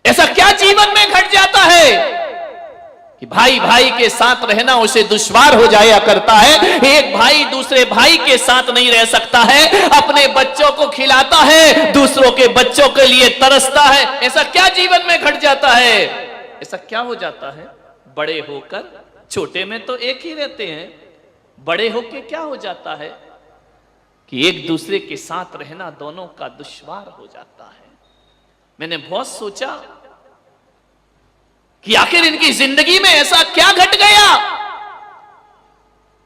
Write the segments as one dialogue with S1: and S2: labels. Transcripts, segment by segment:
S1: ऐसा क्या जीवन में घट जाता है कि भाई भाई के साथ रहना उसे दुश्वार हो जाया करता है। एक भाई दूसरे भाई के साथ नहीं रह सकता है, अपने बच्चों को खिलाता है, दूसरों के बच्चों के लिए तरसता है। ऐसा क्या जीवन में घट जाता है? ऐसा क्या हो जाता है? बड़े होकर, छोटे में तो एक ही रहते हैं, बड़े होकर क्या हो जाता है कि एक दूसरे के साथ रहना दोनों का दुश्वार हो जाता है। मैंने बहुत सोचा कि आखिर इनकी जिंदगी में ऐसा क्या घट गया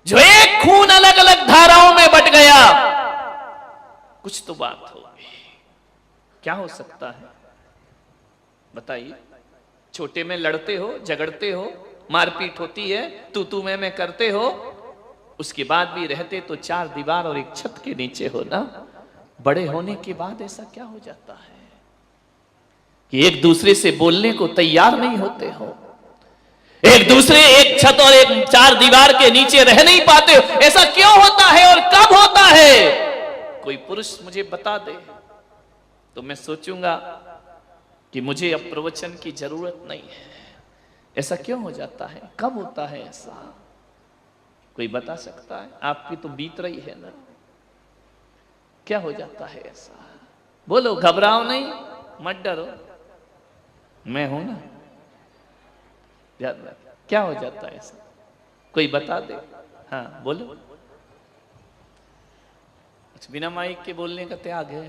S1: जो एक खून अलग अलग धाराओं में बट गया। कुछ तो बात होगी, क्या हो सकता है बताइए? छोटे में लड़ते हो, झगड़ते हो, मारपीट होती है, तू मैं करते हो, उसके बाद भी रहते तो चार दीवार और एक छत के नीचे हो ना। बड़े होने के बाद ऐसा क्या हो जाता है कि एक दूसरे से बोलने को तैयार नहीं होते हो, एक दूसरे एक छत और एक चार दीवार के नीचे रह नहीं पाते हो। ऐसा क्यों होता है और कब होता है? कोई पुरुष मुझे बता दे तो मैं सोचूंगा कि मुझे अब प्रवचन की जरूरत नहीं है। ऐसा क्यों हो जाता है? कब होता है ऐसा? कोई बता सकता है? आपकी तो बीत रही है ना। क्या हो जाता है ऐसा? बोलो, घबराओ नहीं, मत डरो, मैं हूं ना। क्या हो जाता है ऐसा? कोई बता दे। हाँ बोलो। अच्छा, बिना माइक के बोलने का त्याग है?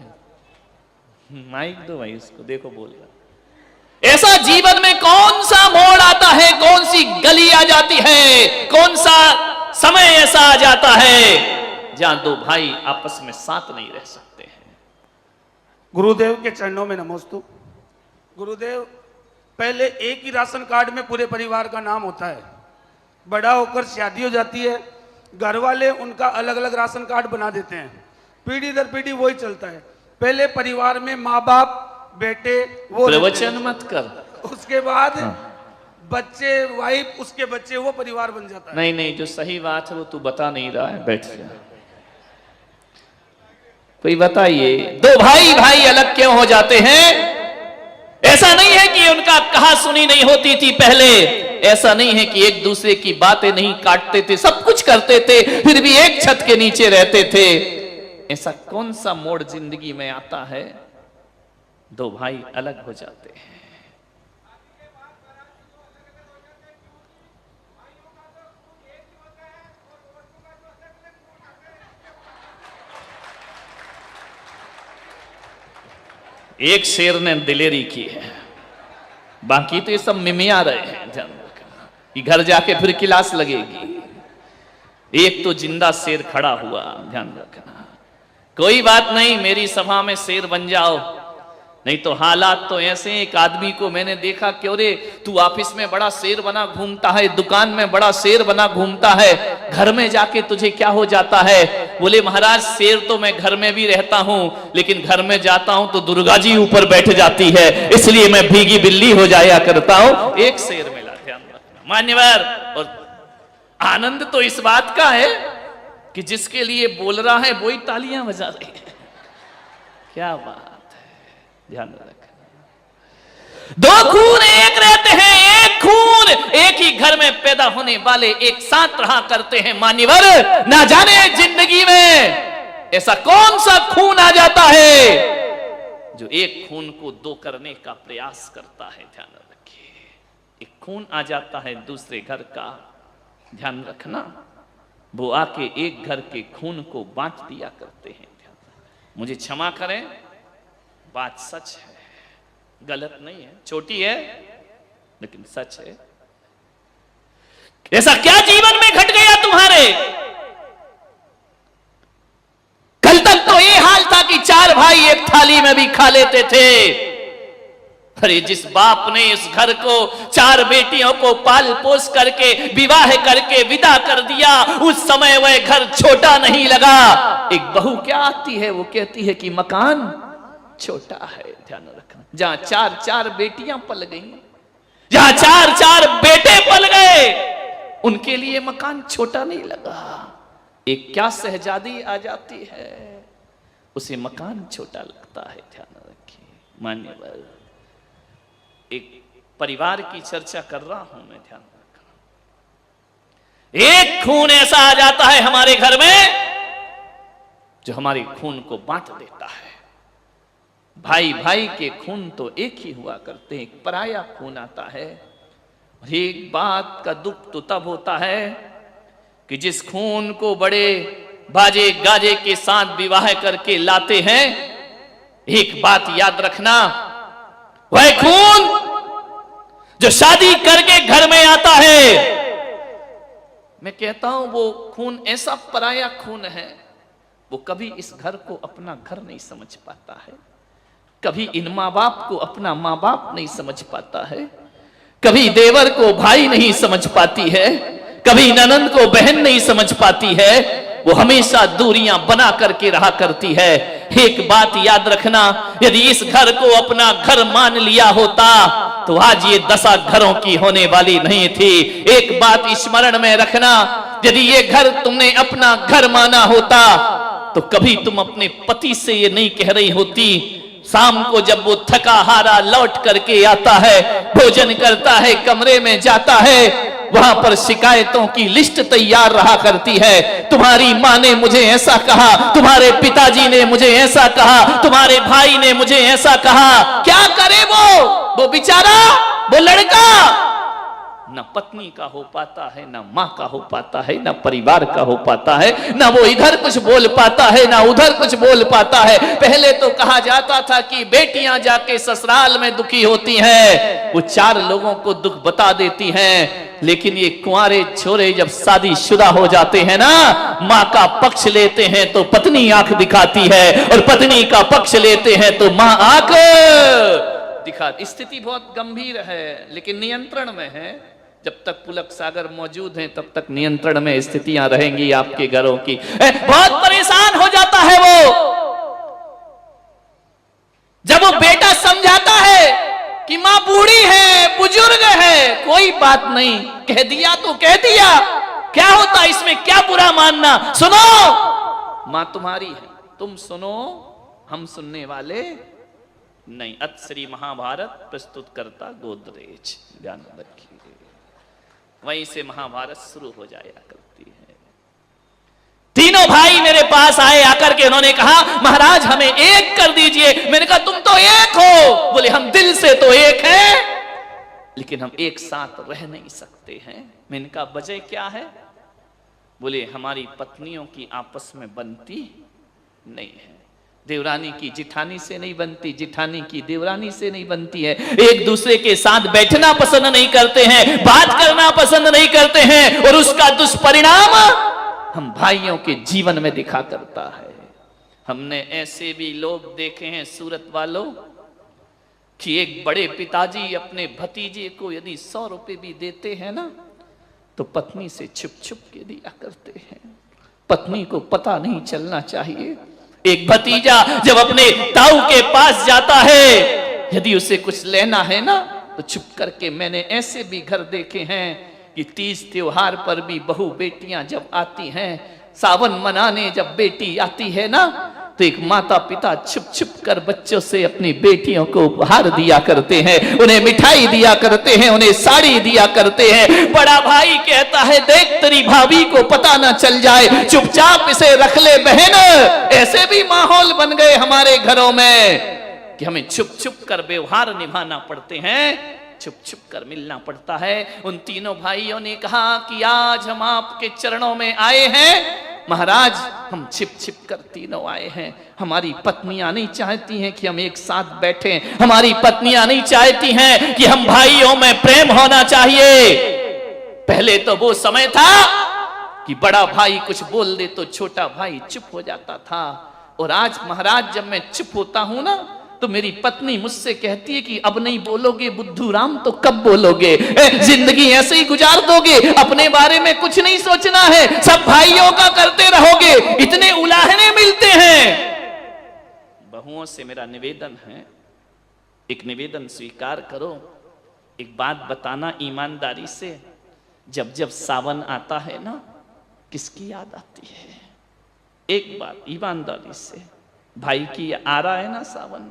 S1: माइक दो भाई उसको, देखो बोल रहा। ऐसा जीवन में कौन सा मोड़ आता है, कौन सी गली आ जाती है, कौन सा समय ऐसा आ जाता है जहां दो भाई आपस में साथ नहीं रह सकते हैं?
S2: गुरुदेव के चरणों में नमोस्तु। गुरुदेव, पहले एक ही राशन कार्ड में पूरे परिवार का नाम होता है। बड़ा होकर शादी हो जाती है, घर वाले उनका अलग अलग राशन कार्ड बना देते हैं। पीढ़ी दर पीढ़ी वही चलता है। पहले परिवार में माँ बाप, बेटे, वो
S1: प्रवचन मत कर।
S2: उसके बाद बच्चे, वाइफ, उसके बच्चे, वो परिवार बन जाता है।
S1: नहीं नहीं, जो सही बात है वो तू बता नहीं रहा है, बैठ जा। कोई बताइए, दो भाई भाई अलग क्यों हो जाते हैं? ऐसा नहीं है कि उनका कहा सुनी नहीं होती थी पहले, ऐसा नहीं है कि एक दूसरे की बातें नहीं काटते थे, सब कुछ करते थे, फिर भी एक छत के नीचे रहते थे। ऐसा कौन सा मोड़ जिंदगी में आता है दो भाई अलग हो जाते हैं? एक शेर ने दिलेरी की है, बाकी तो ये सब मिमिया रहे हैं। ध्यान रखना कि घर जाके फिर क्लास लगेगी। एक तो जिंदा शेर खड़ा हुआ, ध्यान रखना। कोई बात नहीं, मेरी सभा में शेर बन जाओ, नहीं तो हालात तो ऐसे। एक आदमी को मैंने देखा, क्यों रे तू ऑफिस में बड़ा शेर बना घूमता है, दुकान में बड़ा शेर बना घूमता है, घर में जाके तुझे क्या हो जाता है? बोले महाराज, शेर तो मैं घर में भी रहता हूं, लेकिन घर में जाता हूं तो दुर्गा जी ऊपर बैठ जाती है, इसलिए मैं भीगी बिल्ली हो जाया करता हूं। एक शेर मिला, ध्यान रखना मान्यवर। और आनंद तो इस बात का है कि जिसके लिए बोल रहा है वही तालियां बजा रही है। क्या बात, ध्यान रखना। दो खून एक रहते हैं, एक खून एक ही घर में पैदा होने वाले एक साथ रहा करते हैं। मान्यवर, ना जाने जिंदगी में ऐसा कौन सा खून आ जाता है जो एक खून को दो करने का प्रयास करता है। ध्यान रखिए, एक खून आ जाता है दूसरे घर का, ध्यान रखना, वो आके एक घर के खून को बांट दिया करते हैं। मुझे क्षमा करें, बात सच है, गलत नहीं है, छोटी है लेकिन सच है। ऐसा क्या जीवन में घट गया तुम्हारे? कल तक तो ये हाल था कि चार भाई एक थाली में भी खा लेते थे। अरे जिस बाप ने इस घर को, चार बेटियों को पाल पोस करके विवाह करके विदा कर दिया, उस समय वह घर छोटा नहीं लगा। एक बहू क्या आती है, वो कहती है कि मकान छोटा है। ध्यान रखना, जहां चार चार बेटियां पल गई, जहां चार चार बेटे पल गए, उनके लिए मकान छोटा नहीं लगा। एक क्या शहजादी आ जाती है, उसे मकान छोटा लगता है। ध्यान रखिए मान्यवर, एक परिवार की चर्चा कर रहा हूं मैं, ध्यान रखना। एक खून ऐसा आ जाता है हमारे घर में जो हमारे खून को बांट देता है। भाई भाई के खून तो एक ही हुआ करते हैं, एक पराया खून आता है। और एक बात का दुख तो तब होता है कि जिस खून को बड़े बाजे गाजे के साथ विवाह करके लाते हैं, एक बात याद रखना, वह खून जो शादी करके घर में आता है, मैं कहता हूं वो खून ऐसा पराया खून है, वो कभी इस घर को अपना घर नहीं समझ पाता है, कभी इन माँ बाप को अपना माँ बाप नहीं समझ पाता है, कभी देवर को भाई नहीं समझ पाती है, कभी ननंद को बहन नहीं समझ पाती है, वो हमेशा दूरियां बना करके रहा करती है। एक बात याद रखना, यदि इस घर को अपना घर मान लिया होता तो आज ये दशा घरों की होने वाली नहीं थी। एक बात स्मरण में रखना, यदि ये घर तुमने अपना घर माना होता तो कभी तुम अपने पति से ये नहीं कह रही होती, शाम को जब वो थका हारा लौट करके आता है, भोजन करता है, कमरे में जाता है, वहां पर शिकायतों की लिस्ट तैयार रहा करती है। तुम्हारी माँ ने मुझे ऐसा कहा, तुम्हारे पिताजी ने मुझे ऐसा कहा, तुम्हारे भाई ने मुझे ऐसा कहा। क्या करे वो बेचारा, वो लड़का न पत्नी का हो पाता है, न माँ का हो पाता है, न परिवार का हो पाता है, न वो इधर कुछ बोल पाता है, न उधर कुछ बोल पाता है। पहले तो कहा जाता था कि बेटियां जाके ससुराल में दुखी होती हैं, वो 4 लोगों को दुख बता देती हैं। लेकिन ये कुंवारे छोरे जब शादीशुदा हो जाते हैं ना, माँ का पक्ष लेते हैं तो पत्नी आंख दिखाती है, और पत्नी का पक्ष लेते हैं तो माँ आंख दिखा। स्थिति बहुत गंभीर है, लेकिन नियंत्रण में है। जब तक पुलक सागर मौजूद हैं तब तक नियंत्रण में स्थितियां रहेंगी आपके घरों की। बहुत परेशान हो जाता है वो जब वो बेटा समझाता है कि मां बूढ़ी है, बुजुर्ग है, कोई बात नहीं, कह दिया तो कह दिया, क्या होता इसमें, क्या बुरा मानना। सुनो, मां तुम्हारी है, तुम सुनो, हम सुनने वाले नहीं। अत श्री महाभारत प्रस्तुत करता गोदरेज, ध्यान रखिए। वहीं से महाभारत शुरू हो जाया करती है। तीनों भाई मेरे पास आए, आकर के उन्होंने कहा महाराज हमें एक कर दीजिए। मैंने कहा तुम तो एक हो। बोले हम दिल से तो एक हैं, लेकिन हम एक साथ रह नहीं सकते हैं। मैंने कहा वजह क्या है? बोले हमारी पत्नियों की आपस में बनती नहीं है, देवरानी की जिठानी से नहीं बनती, जिठानी की देवरानी से नहीं बनती है, एक दूसरे के साथ बैठना पसंद नहीं करते हैं, बात करना पसंद नहीं करते हैं, और उसका दुष्परिणाम हम भाइयों के जीवन में दिखा करता है। हमने ऐसे भी लोग देखे हैं सूरत वालों कि एक बड़े पिताजी अपने भतीजे को यदि 100 रुपए भी देते हैं ना, तो पत्नी से छुप छुप के दिया करते हैं, पत्नी को पता नहीं चलना चाहिए। एक भतीजा जब अपने ताऊ के पास जाता है, यदि उसे कुछ लेना है ना, तो छुप करके, मैंने ऐसे भी घर देखे हैं कि 30 त्योहार पर भी बहू बेटियां जब आती हैं, सावन मनाने जब बेटी आती है ना, तो एक माता पिता छुप छुप कर बच्चों से अपनी बेटियों को उपहार दिया करते हैं, उन्हें मिठाई दिया करते हैं, उन्हें साड़ी दिया करते हैं। बड़ा भाई कहता है देख तेरी भाभी को पता ना चल जाए, चुपचाप इसे रख ले बहन। ऐसे भी माहौल बन गए हमारे घरों में कि हमें छुप छुप कर व्यवहार निभाना पड़ते हैं, छुप छुप कर मिलना पड़ता है। उन तीनों भाइयों ने कहा कि आज हम आपके चरणों में आए हैं महाराज, हम छिप छिप कर तीनों आए हैं। हमारी पत्नियां नहीं चाहती हैं कि हम एक साथ बैठें, हमारी पत्नियां नहीं चाहती हैं कि हम भाइयों में प्रेम होना चाहिए। पहले तो वो समय था कि बड़ा भाई कुछ बोल दे तो छोटा भाई चुप हो जाता था, और आज महाराज जब मैं चुप होता हूं ना, तो मेरी पत्नी मुझसे कहती है कि अब नहीं बोलोगे बुद्धू राम तो कब बोलोगे, जिंदगी ऐसे ही गुजार दोगे, अपने बारे में कुछ नहीं सोचना है, सब भाइयों का करते रहोगे। इतने उलाहने मिलते हैं। बहुओं से मेरा निवेदन है, एक निवेदन स्वीकार करो, एक बात बताना ईमानदारी से, जब जब सावन आता है ना, किसकी याद आती है? एक बात ईमानदारी से, भाई की आ रहा है ना सावन,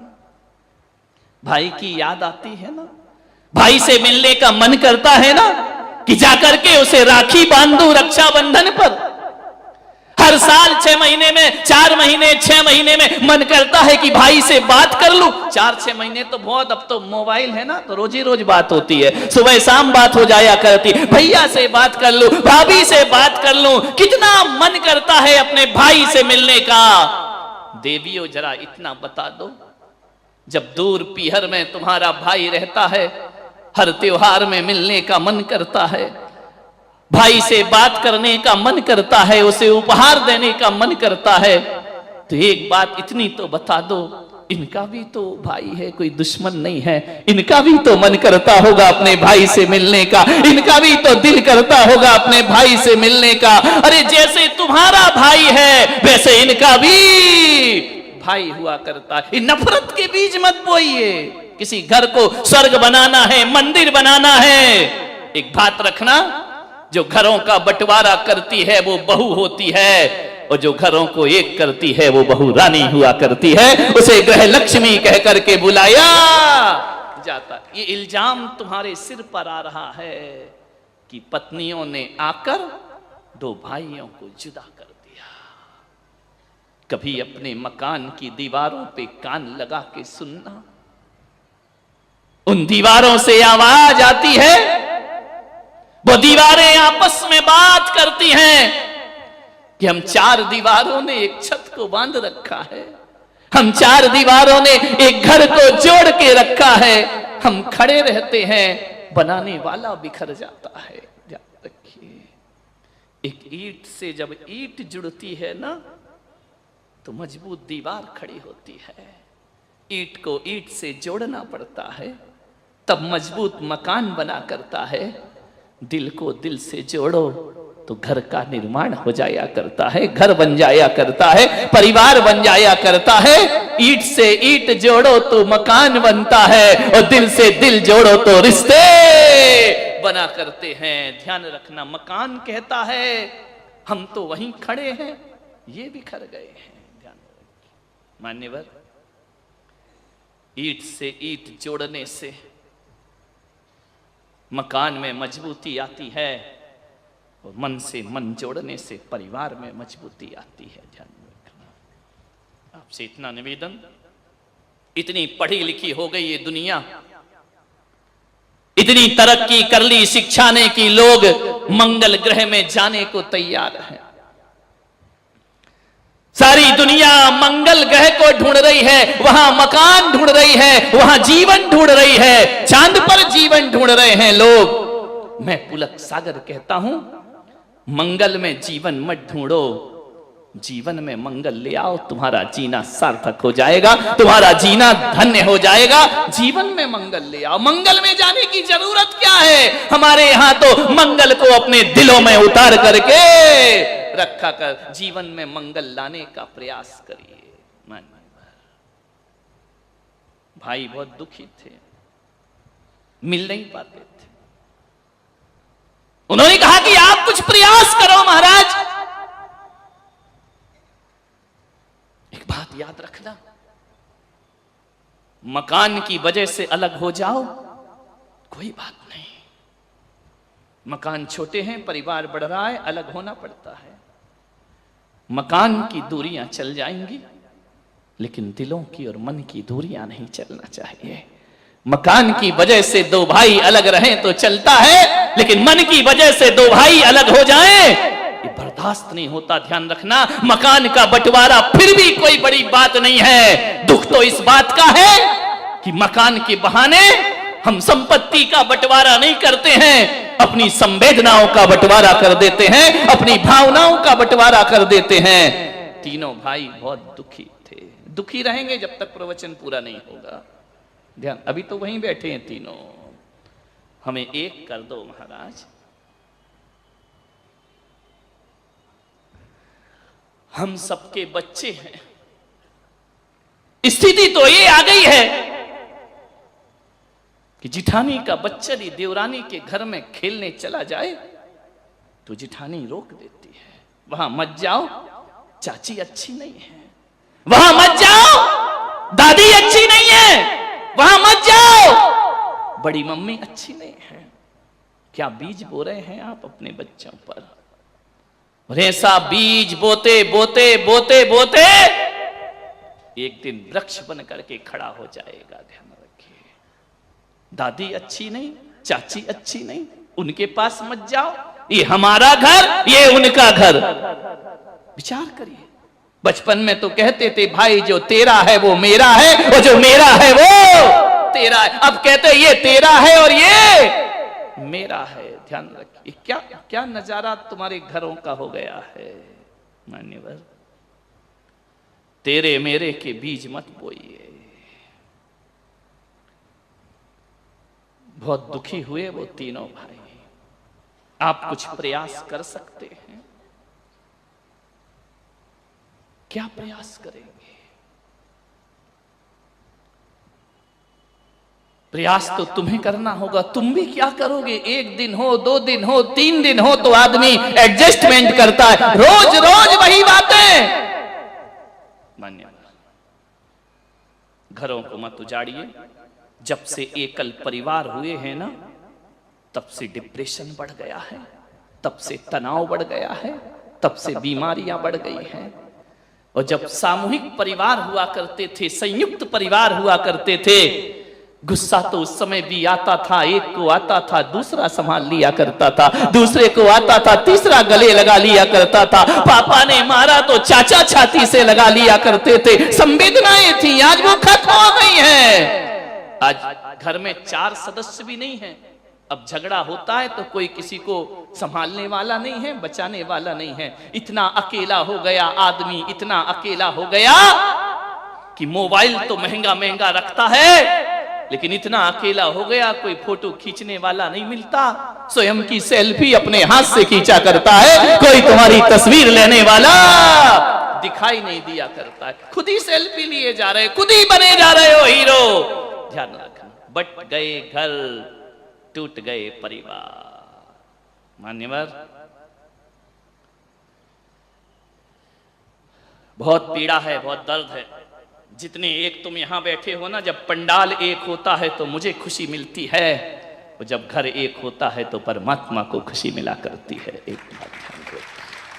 S1: भाई की याद आती है ना, भाई से मिलने का मन करता है ना कि जाकर के उसे राखी बांधूं रक्षाबंधन पर। हर साल 6 महीने में, 4 महीने, 6 महीने में मन करता है कि भाई से बात कर लूं। 4-6 महीने तो बहुत, अब तो मोबाइल है ना, तो रोज ही रोज बात होती है, सुबह शाम बात हो जाया करती। भैया से बात कर लूं, भाभी से बात कर लूं, कितना मन करता है अपने भाई से मिलने का। देवियों जरा इतना बता दो, जब दूर पीहर में तुम्हारा भाई रहता है, हर त्योहार में मिलने का मन करता है, भाई से बात करने का मन करता है, उसे उपहार देने का मन करता है, तो एक बात इतनी तो बता दो, इनका भी तो भाई है, कोई दुश्मन नहीं है, इनका भी तो मन करता होगा अपने भाई से मिलने का, इनका भी तो दिल करता होगा अपने भाई से मिलने का। अरे जैसे तुम्हारा भाई है वैसे इनका भी भाई हुआ करता है। नफरत के बीज मत बोइए। किसी घर को स्वर्ग बनाना है, मंदिर बनाना है, एक बात रखना, जो घरों का बंटवारा करती है वो बहू होती है, और जो घरों को एक करती है वो बहू रानी हुआ करती है। उसे गृह लक्ष्मी कह करके बुलाया जाता। ये इल्जाम तुम्हारे सिर पर आ रहा है कि पत्नियों ने आकर 2 भाइयों को जुदा कर दिया। कभी अपने मकान की दीवारों पे कान लगा के सुनना, उन दीवारों से आवाज आती है, वो दीवारें आपस में बात करती हैं कि हम 4 दीवारों ने एक छत को बांध रखा है, हम 4 दीवारों ने एक घर को जोड़ के रखा है, हम खड़े रहते हैं, बनाने वाला बिखर जाता है। ध्यान रखिए, एक ईंट से जब ईंट जुड़ती है ना तो मजबूत दीवार खड़ी होती है। ईंट को ईंट से जोड़ना पड़ता है, तब मजबूत मकान बना करता है। दिल को दिल से जोड़ो तो घर का निर्माण हो जाया करता है, घर बन जाया करता है, परिवार बन जाया करता है। ईंट से ईंट जोड़ो तो मकान बनता है, और दिल से दिल जोड़ो तो रिश्ते बना करते हैं। ध्यान रखना, मकान कहता है हम तो वहीं खड़े हैं, ये बिखर गए हैं। ध्यान रखिए मान्यवर, ईंट से ईंट जोड़ने से मकान में मजबूती आती है, और मन से मन जोड़ने से परिवार में मजबूती आती है। ध्यान रखना। आपसे इतना निवेदन, इतनी पढ़ी लिखी हो गई ये दुनिया, इतनी तरक्की कर ली शिक्षा ने कि लोग मंगल ग्रह में जाने को तैयार हैं। सारी दुनिया मंगल ग्रह को ढूंढ रही है, वहां मकान ढूंढ रही है, वहां जीवन ढूंढ रही है, चांद पर जीवन ढूंढ रहे हैं लोग। मैं पुलक सागर कहता हूं, मंगल में जीवन मत ढूंढो, जीवन में मंगल ले आओ, तुम्हारा जीना सार्थक हो जाएगा, तुम्हारा जीना धन्य हो जाएगा। जीवन में मंगल ले आओ। मंगल में जाने की जरूरत क्या है? हमारे यहां तो मंगल को अपने दिलों में उतार करके रखा कर जीवन में मंगल लाने का प्रयास करिए। भाई बहुत दुखी थे, मिल नहीं पाते थे। उन्होंने कहा कि आप कुछ प्रयास करो महाराज। एक बात याद रखना, मकान की वजह से अलग हो जाओ कोई बात नहीं, मकान छोटे हैं, परिवार बढ़ रहा है, अलग होना पड़ता है। मकान की दूरियां चल जाएंगी, लेकिन दिलों की और मन की दूरियां नहीं चलना चाहिए। मकान की वजह से 2 भाई अलग रहें तो चलता है, लेकिन मन की वजह से 2 भाई अलग हो जाएं, ये बर्दाश्त नहीं होता। ध्यान रखना, मकान का बंटवारा फिर भी कोई बड़ी बात नहीं है। दुख तो इस बात का है कि मकान के बहाने हम संपत्ति का बंटवारा नहीं करते हैं, अपनी संवेदनाओं का बंटवारा कर देते हैं, अपनी भावनाओं का बंटवारा कर देते हैं। तीनों भाई बहुत दुखी थे, दुखी रहेंगे जब तक प्रवचन पूरा नहीं होगा। ध्यान, अभी तो वहीं बैठे हैं तीनों, हमें एक कर दो महाराज। हम सबके बच्चे हैं, स्थिति तो ये आ गई है कि जिठानी का बच्चा ही देवरानी के घर में खेलने चला जाए तो जिठानी रोक देती है, वहां मत जाओ, चाची अच्छी नहीं है, वहां मत जाओ, दादी अच्छी नहीं है, वहां मत जाओ, बड़ी मम्मी अच्छी नहीं है। क्या बीज बो रहे हैं आप अपने बच्चों पर? और ऐसा बीज बोते बोते बोते बोते एक दिन वृक्ष बन करके खड़ा हो जाएगा। ध्यान रखिए। दादी अच्छी नहीं, चाची अच्छी नहीं, उनके पास मत जाओ। ये हमारा घर, ये उनका घर। विचार करिए। बचपन में तो कहते थे भाई जो तेरा है वो मेरा है, और जो मेरा है वो तेरा है। अब कहते ये तेरा है और ये मेरा है। ध्यान रखिए। क्या क्या नजारा तुम्हारे घरों का हो गया है। मान्यवर, तेरे मेरे के बीज मत बोइए। बहुत दुखी हुए वो तीनों भाई। आप कुछ प्रयास कर सकते हैं? क्या प्रयास करेंगे? प्रयास तो तुम्हें करना होगा। तुम भी क्या करोगे? एक दिन हो, 2 दिन हो, 3 दिन हो तो आदमी एडजस्टमेंट करता है। रोज रोज वही बातें। मान्य, घरों को मत उजाड़िए। जब से एकल परिवार हुए हैं ना, तब से डिप्रेशन बढ़ गया है, तब से तनाव बढ़ गया है, तब से बीमारियां बढ़ गई हैं। और जब सामूहिक परिवार हुआ करते थे, संयुक्त परिवार हुआ करते थे, गुस्सा तो उस समय भी आता था। एक को आता था, दूसरा संभाल लिया करता था, दूसरे को आता था, तीसरा गले लगा लिया करता था। पापा ने मारा तो चाचा छाती से लगा लिया करते थे। संवेदनाएं थी, आज वो खत्म हो गई हैं। आज घर में 4 सदस्य भी नहीं है। अब झगड़ा होता है तो कोई किसी को संभालने वाला नहीं है, बचाने वाला नहीं है। इतना अकेला हो गया आदमी, इतना अकेला हो गया कि मोबाइल तो महंगा महंगा रखता है, लेकिन इतना अकेला हो गया कोई फोटो खींचने वाला नहीं मिलता। स्वयं की सेल्फी अपने हाथ से खींचा करता है, कोई तुम्हारी तस्वीर लेने वाला दिखाई नहीं दिया करता है। खुद ही सेल्फी लिए जा रहे, खुद ही बने जा रहे हो हीरो। ध्यान रखना। बट गए घर, टूट गए परिवार। मान्यवर, बहुत पीड़ा है, बहुत दर्द है। जितने एक तुम यहां बैठे हो ना, जब पंडाल एक होता है तो मुझे खुशी मिलती है, और जब घर एक होता है तो परमात्मा को खुशी मिला करती है। एक बात,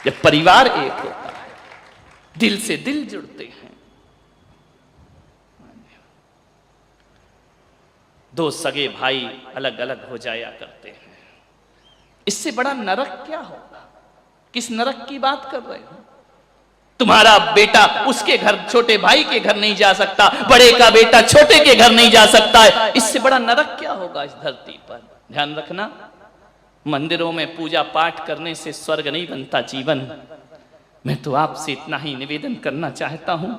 S1: जब परिवार एक होता है, दिल से दिल जुड़ते हैं। 2 सगे भाई अलग अलग हो जाया करते हैं। इससे बड़ा नरक क्या होगा? किस नरक की बात कर रहे हो? तुम्हारा बेटा उसके घर, छोटे भाई के घर नहीं जा सकता, बड़े का बेटा छोटे के घर नहीं जा सकता है। इससे बड़ा नरक क्या होगा इस धरती पर? ध्यान रखना। मंदिरों में पूजा पाठ करने से स्वर्ग नहीं बनता जीवन। मैं तो आपसे इतना ही निवेदन करना चाहता हूं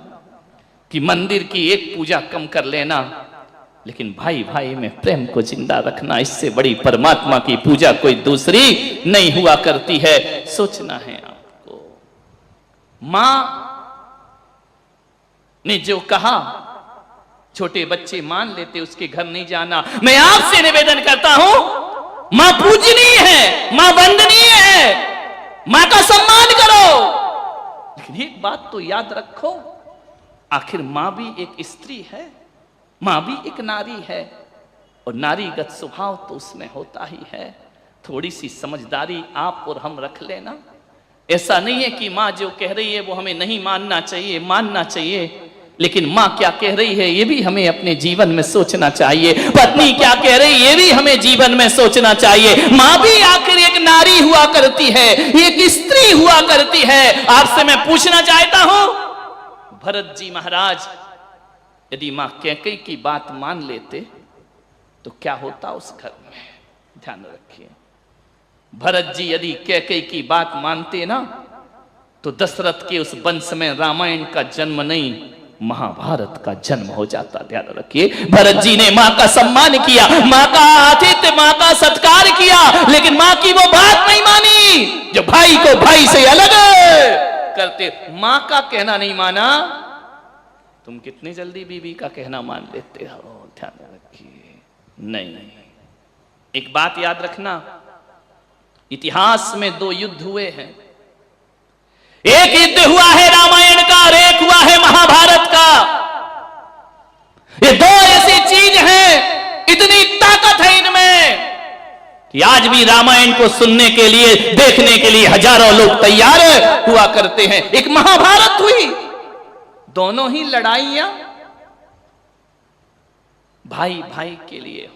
S1: कि मंदिर की एक पूजा कम कर लेना, लेकिन भाई भाई में प्रेम को जिंदा रखना। इससे बड़ी परमात्मा की पूजा कोई दूसरी नहीं हुआ करती है। सोचना है आपको। मां ने जो कहा, छोटे बच्चे मान लेते, उसके घर नहीं जाना। मैं आपसे निवेदन करता हूं, मां पूजनीय है, मां वंदनीय है, मां का सम्मान करो। लेकिन एक बात तो याद रखो, आखिर मां भी एक स्त्री है, मां भी एक नारी है, और नारीगत स्वभाव तो उसमें होता ही है। थोड़ी सी समझदारी आप और हम रख लेना। ऐसा नहीं है कि मां जो कह रही है वो हमें नहीं मानना चाहिए, मानना चाहिए, लेकिन मां क्या कह रही है ये भी हमें अपने जीवन में सोचना चाहिए। पत्नी क्या कह रही है ये भी हमें जीवन में सोचना चाहिए। मां भी आखिर एक नारी हुआ करती है, एक स्त्री हुआ करती है। आपसे मैं पूछना चाहता हूं, भरत जी महाराज यदि मां कैकेयी की बात मान लेते तो क्या होता उस घर में? ध्यान रखिए। भरत जी यदि कैकेयी की बात मानते ना, तो दशरथ के उस वंश में रामायण का जन्म नहीं, महाभारत का जन्म हो जाता। ध्यान रखिए। भरत जी ने मां का सम्मान किया, मां का आतिथ्य, मां का सत्कार किया, लेकिन मां की वो बात नहीं मानी जो भाई को भाई से अलग करते। मां का कहना नहीं माना। तुम कितनी जल्दी बीवी का कहना मान लेते हो? ध्यान रखिए। नहीं, एक बात याद रखना, इतिहास में 2 युद्ध हुए हैं। एक युद्ध हुआ है रामायण का और एक हुआ है महाभारत का। ये 2 ऐसी चीज हैं, इतनी ताकत कि आज भी रामायण को सुनने के लिए, देखने के लिए हजारों लोग तैयार हुआ करते हैं। एक महाभारत हुई, दोनों ही लड़ाइयां भाई भाई के लिए